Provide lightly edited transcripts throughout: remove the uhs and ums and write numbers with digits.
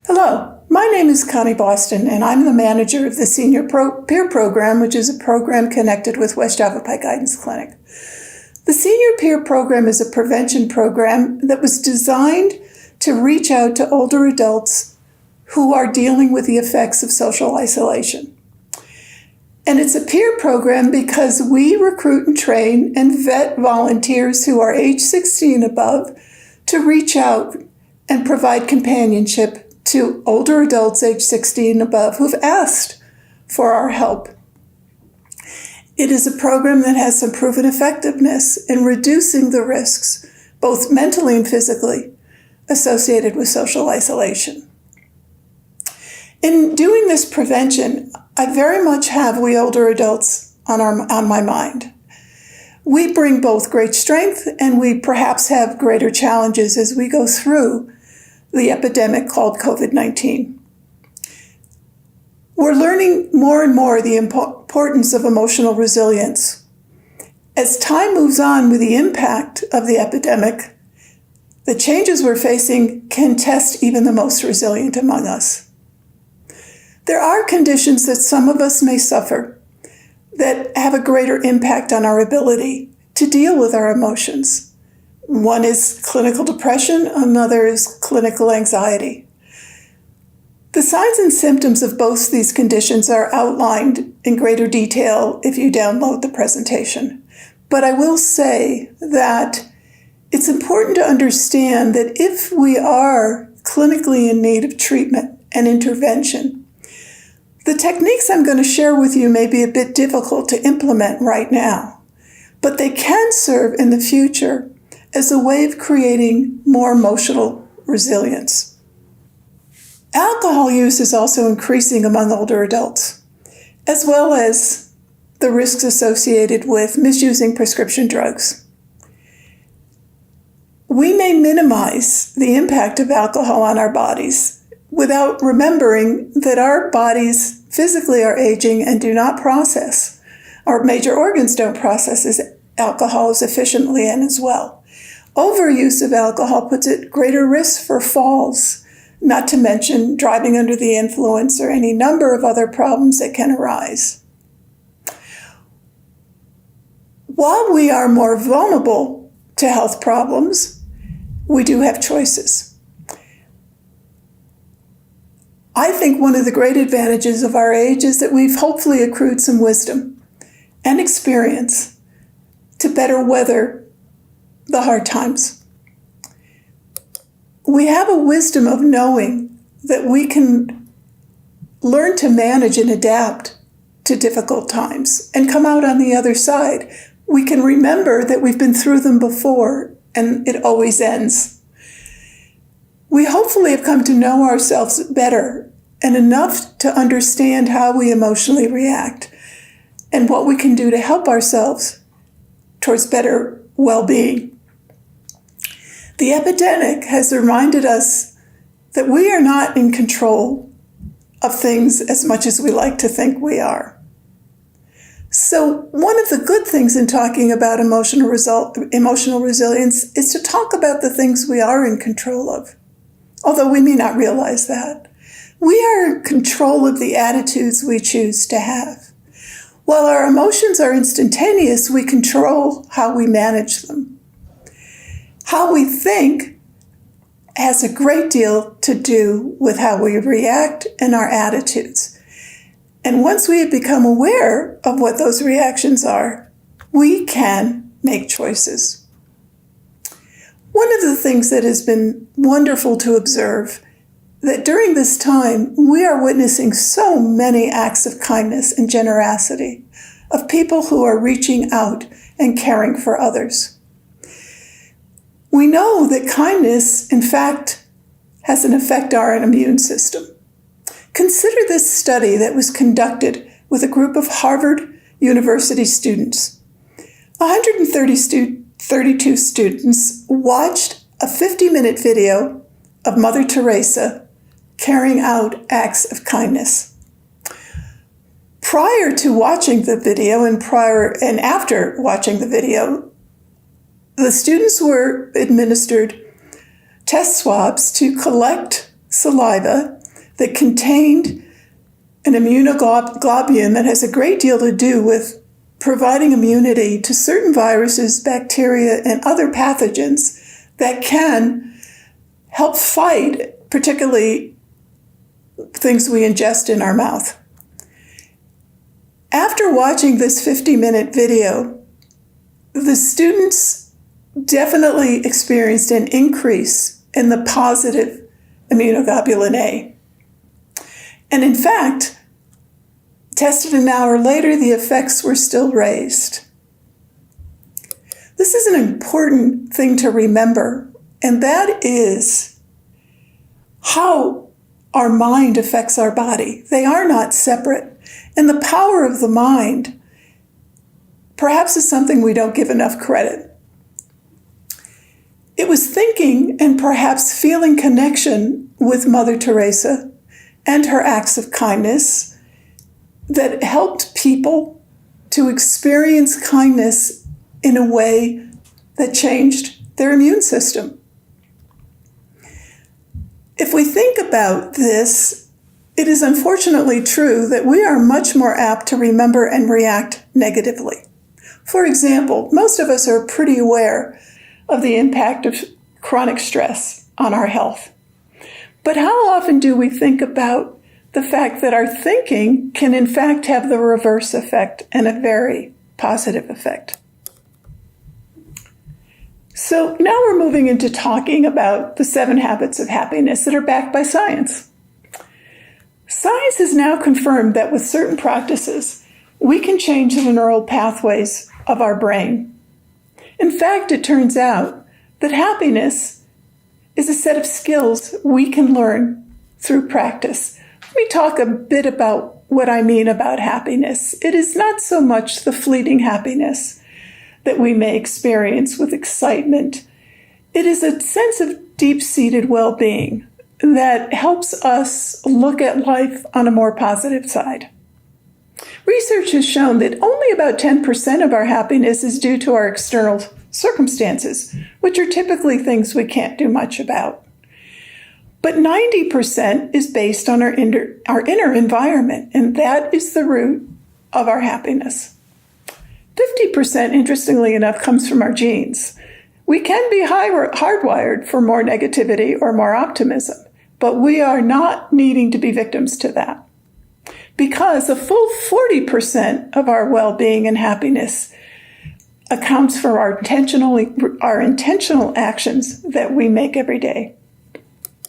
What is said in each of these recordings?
Hello, my name is Connie Boston, and I'm the manager of the Senior Peer Program, which is a program connected with West Yavapai Guidance Clinic. The Senior Peer Program is a prevention program that was designed to reach out to older adults who are dealing with the effects of social isolation. And it's a peer program because we recruit and train and vet volunteers who are age 16 and above to reach out and provide companionship to older adults age 60 and above who've asked for our help. It is a program that has some proven effectiveness in reducing the risks, both mentally and physically, associated with social isolation. In doing this prevention, I very much have we older adults on my mind. We bring both great strength and we perhaps have greater challenges as we go through the epidemic called COVID-19. We're learning more and more the importance of emotional resilience. As time moves on with the impact of the epidemic, the changes we're facing can test even the most resilient among us. There are conditions that some of us may suffer that have a greater impact on our ability to deal with our emotions. One is clinical depression, another is clinical anxiety. The signs and symptoms of both these conditions are outlined in greater detail if you download the presentation. But I will say that it's important to understand that if we are clinically in need of treatment and intervention, the techniques I'm going to share with you may be a bit difficult to implement right now, but they can serve in the future as a way of creating more emotional resilience. Alcohol use is also increasing among older adults, as well as the risks associated with misusing prescription drugs. We may minimize the impact of alcohol on our bodies without remembering that our bodies physically are aging and do not process. Our major organs don't process alcohol as efficiently and as well. Overuse of alcohol puts at greater risk for falls, not to mention driving under the influence or any number of other problems that can arise. While we are more vulnerable to health problems, we do have choices. I think one of the great advantages of our age is that we've hopefully accrued some wisdom and experience to better weather the hard times. We have a wisdom of knowing that we can learn to manage and adapt to difficult times and come out on the other side. We can remember that we've been through them before and it always ends. We hopefully have come to know ourselves better and enough to understand how we emotionally react and what we can do to help ourselves towards better well-being. The epidemic has reminded us that we are not in control of things as much as we like to think we are. So one of the good things in talking about emotional resilience is to talk about the things we are in control of, although we may not realize that. We are in control of the attitudes we choose to have. While our emotions are instantaneous, we control how we manage them. How we think has a great deal to do with how we react and our attitudes. And once we have become aware of what those reactions are, we can make choices. One of the things that has been wonderful to observe that during this time, we are witnessing so many acts of kindness and generosity of people who are reaching out and caring for others. We know that kindness, in fact, has an effect on our immune system. Consider this study that was conducted with a group of Harvard University students. 132 students watched a 50-minute video of Mother Teresa carrying out acts of kindness. Prior to watching the video and after watching the video, the students were administered test swabs to collect saliva that contained an immunoglobulin that has a great deal to do with providing immunity to certain viruses, bacteria, and other pathogens that can help fight, particularly things we ingest in our mouth. After watching this 50-minute video, the students definitely experienced an increase in the positive immunoglobulin A. And in fact, tested an hour later, the effects were still raised. This is an important thing to remember, and that is how our mind affects our body. They are not separate. And the power of the mind perhaps is something we don't give enough credit. It was thinking and perhaps feeling connection with Mother Teresa and her acts of kindness that helped people to experience kindness in a way that changed their immune system. If we think about this, it is unfortunately true that we are much more apt to remember and react negatively. For example, most of us are pretty aware of the impact of chronic stress on our health. But how often do we think about the fact that our thinking can in fact have the reverse effect and a very positive effect? So now we're moving into talking about the 7 habits of happiness that are backed by science. Science has now confirmed that with certain practices, we can change the neural pathways of our brain. In fact, it turns out that happiness is a set of skills we can learn through practice. Let me talk a bit about what I mean about happiness. It is not so much the fleeting happiness that we may experience with excitement. It is a sense of deep-seated well-being that helps us look at life on a more positive side. Research has shown that only about 10% of our happiness is due to our external circumstances, which are typically things we can't do much about. But 90% is based on our inner environment, and that is the root of our happiness. 50%, interestingly enough, comes from our genes. We can be hardwired for more negativity or more optimism, but we are not needing to be victims to that. Because a full 40% of our well-being and happiness accounts for our intentional actions that we make every day.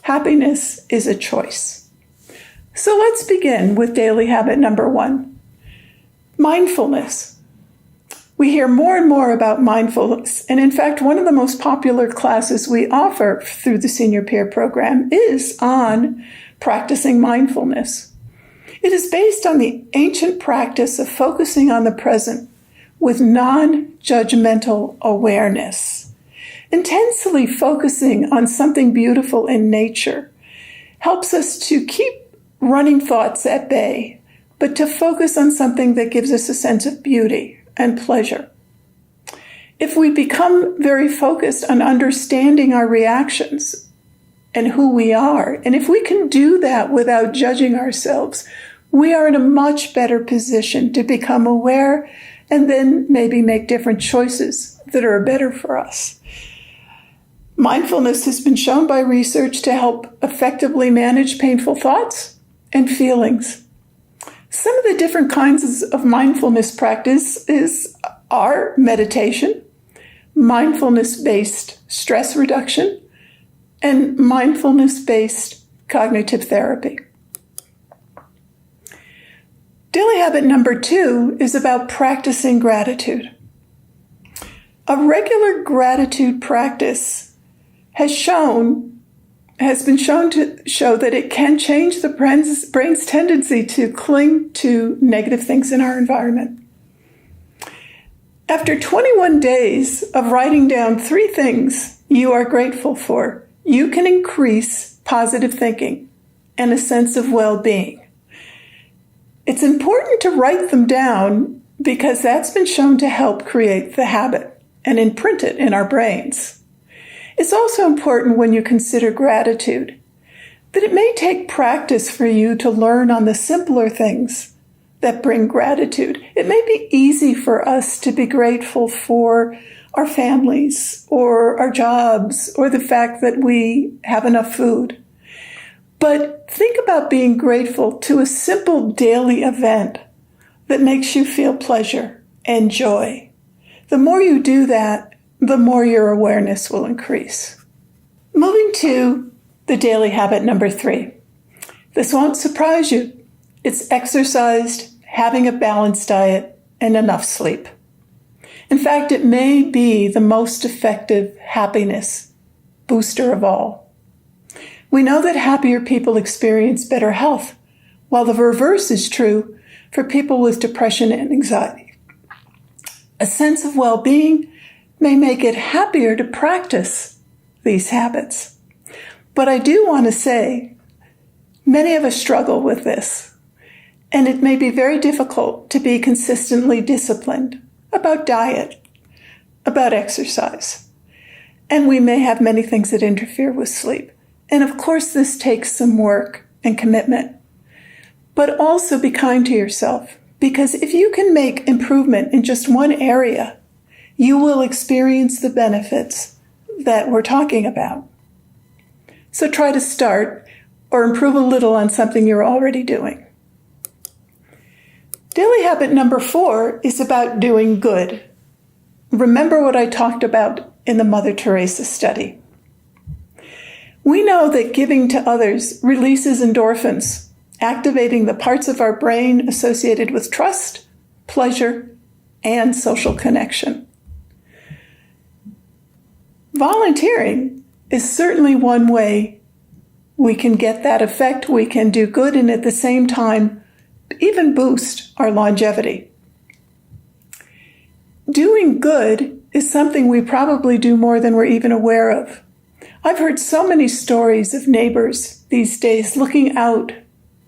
Happiness is a choice. So let's begin with daily habit number 1, mindfulness. We hear more and more about mindfulness, and in fact, one of the most popular classes we offer through the Senior Peer Program is on practicing mindfulness. It is based on the ancient practice of focusing on the present with non-judgmental awareness. Intensely focusing on something beautiful in nature helps us to keep running thoughts at bay, but to focus on something that gives us a sense of beauty and pleasure. If we become very focused on understanding our reactions and who we are, and if we can do that without judging ourselves, we are in a much better position to become aware and then maybe make different choices that are better for us. Mindfulness has been shown by research to help effectively manage painful thoughts and feelings. Some of the different kinds of mindfulness practices are meditation, mindfulness-based stress reduction, and mindfulness-based cognitive therapy. Daily habit number 2 is about practicing gratitude. A regular gratitude practice has been shown to show that it can change the brain's tendency to cling to negative things in our environment. After 21 days of writing down 3 things you are grateful for, you can increase positive thinking and a sense of well-being. It's important to write them down because that's been shown to help create the habit and imprint it in our brains. It's also important when you consider gratitude that it may take practice for you to learn on the simpler things that bring gratitude. It may be easy for us to be grateful for our families or our jobs or the fact that we have enough food. But think about being grateful to a simple daily event that makes you feel pleasure and joy. The more you do that, the more your awareness will increase. Moving to the daily habit number 3. This won't surprise you. It's exercise, having a balanced diet, and enough sleep. In fact, it may be the most effective happiness booster of all. We know that happier people experience better health, while the reverse is true for people with depression and anxiety. A sense of well-being may make it happier to practice these habits. But I do want to say, many of us struggle with this, and it may be very difficult to be consistently disciplined about diet, about exercise. And we may have many things that interfere with sleep. And of course, this takes some work and commitment. But also be kind to yourself, because if you can make improvement in just one area, you will experience the benefits that we're talking about. So try to start or improve a little on something you're already doing. Daily habit number 4 is about doing good. Remember what I talked about in the Mother Teresa study. We know that giving to others releases endorphins, activating the parts of our brain associated with trust, pleasure, and social connection. Volunteering is certainly one way we can get that effect. We can do good and at the same time even boost our longevity. Doing good is something we probably do more than we're even aware of. I've heard so many stories of neighbors these days looking out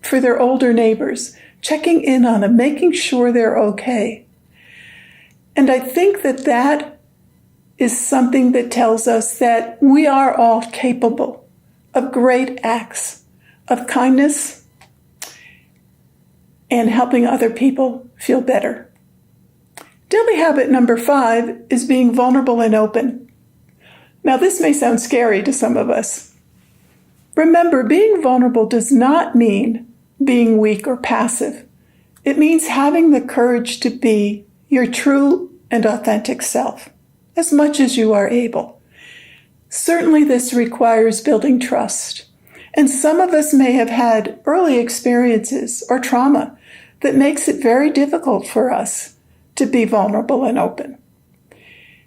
for their older neighbors, checking in on them, making sure they're okay. And I think that that is something that tells us that we are all capable of great acts of kindness and helping other people feel better. Daily habit number 5 is being vulnerable and open. Now, this may sound scary to some of us. Remember, being vulnerable does not mean being weak or passive. It means having the courage to be your true and authentic self, as much as you are able. Certainly, this requires building trust. And some of us may have had early experiences or trauma that makes it very difficult for us to be vulnerable and open.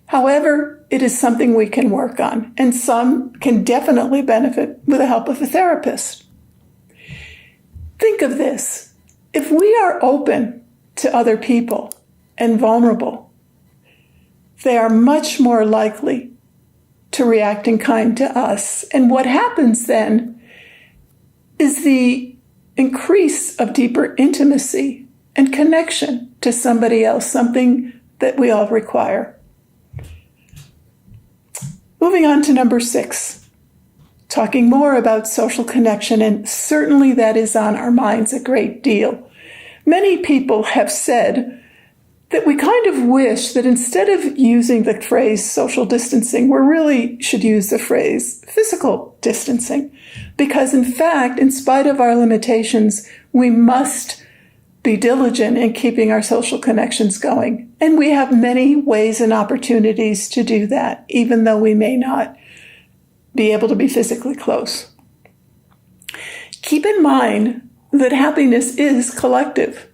However, it is something we can work on, and some can definitely benefit with the help of a therapist. Think of this. If we are open to other people and vulnerable, they are much more likely to react in kind to us. And what happens then is the increase of deeper intimacy and connection to somebody else, something that we all require. Moving on to number 6, talking more about social connection, and certainly that is on our minds a great deal. Many people have said that we kind of wish that instead of using the phrase social distancing, we really should use the phrase physical distancing. Because in fact, in spite of our limitations, we must be diligent in keeping our social connections going. And we have many ways and opportunities to do that, even though we may not be able to be physically close. Keep in mind that happiness is collective.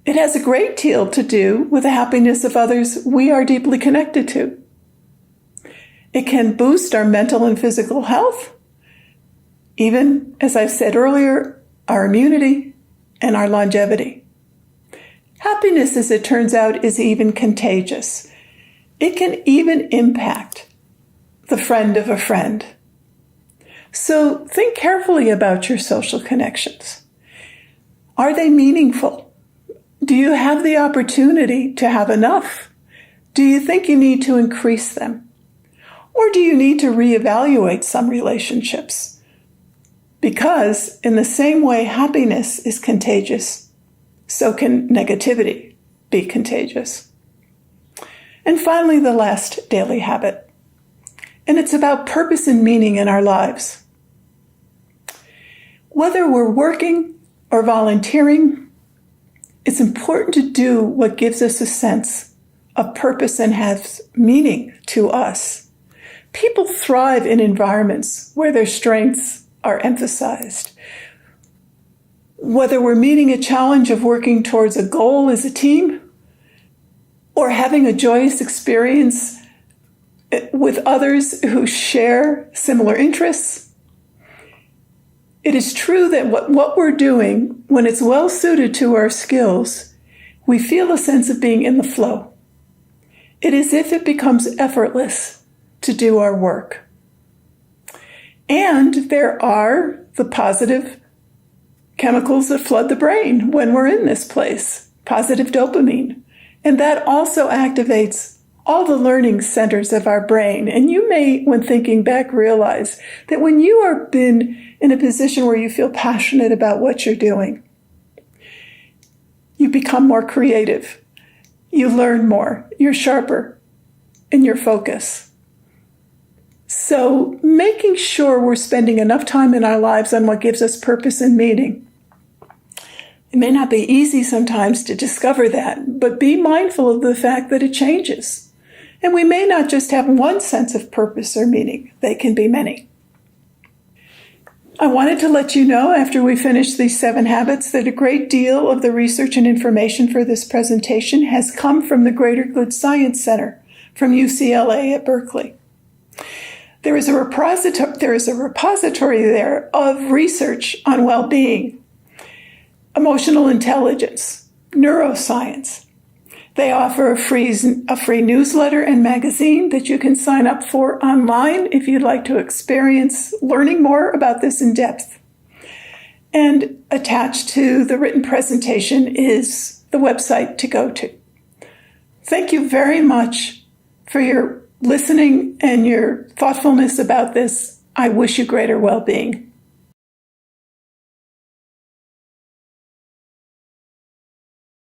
It has a great deal to do with the happiness of others we are deeply connected to. It can boost our mental and physical health, even, as I've said earlier, our immunity and our longevity. Happiness, as it turns out, is even contagious. It can even impact the friend of a friend. So think carefully about your social connections. Are they meaningful? Do you have the opportunity to have enough? Do you think you need to increase them? Or do you need to reevaluate some relationships? Because in the same way happiness is contagious, so can negativity be contagious. And finally, the last daily habit. And it's about purpose and meaning in our lives. Whether we're working or volunteering, it's important to do what gives us a sense of purpose and has meaning to us. People thrive in environments where their strengths are emphasized. Whether we're meeting a challenge of working towards a goal as a team, or having a joyous experience with others who share similar interests, it is true that what we're doing, when it's well suited to our skills, we feel a sense of being in the flow. It is as if it becomes effortless to do our work. And there are the positive chemicals that flood the brain when we're in this place, positive dopamine. And that also activates all the learning centers of our brain. And you may, when thinking back, realize that when you are been in a position where you feel passionate about what you're doing, you become more creative. You learn more. You're sharper in your focus. So making sure we're spending enough time in our lives on what gives us purpose and meaning. It may not be easy sometimes to discover that, but be mindful of the fact that it changes. And we may not just have one sense of purpose or meaning. They can be many. I wanted to let you know, after we finish these 7 habits, that a great deal of the research and information for this presentation has come from the Greater Good Science Center from UCLA at Berkeley. There is a repository there of research on well-being, emotional intelligence, neuroscience. They offer a free newsletter and magazine that you can sign up for online if you'd like to experience learning more about this in depth. And attached to the written presentation is the website to go to. Thank you very much for your listening and your thoughtfulness about this. I wish you greater well-being.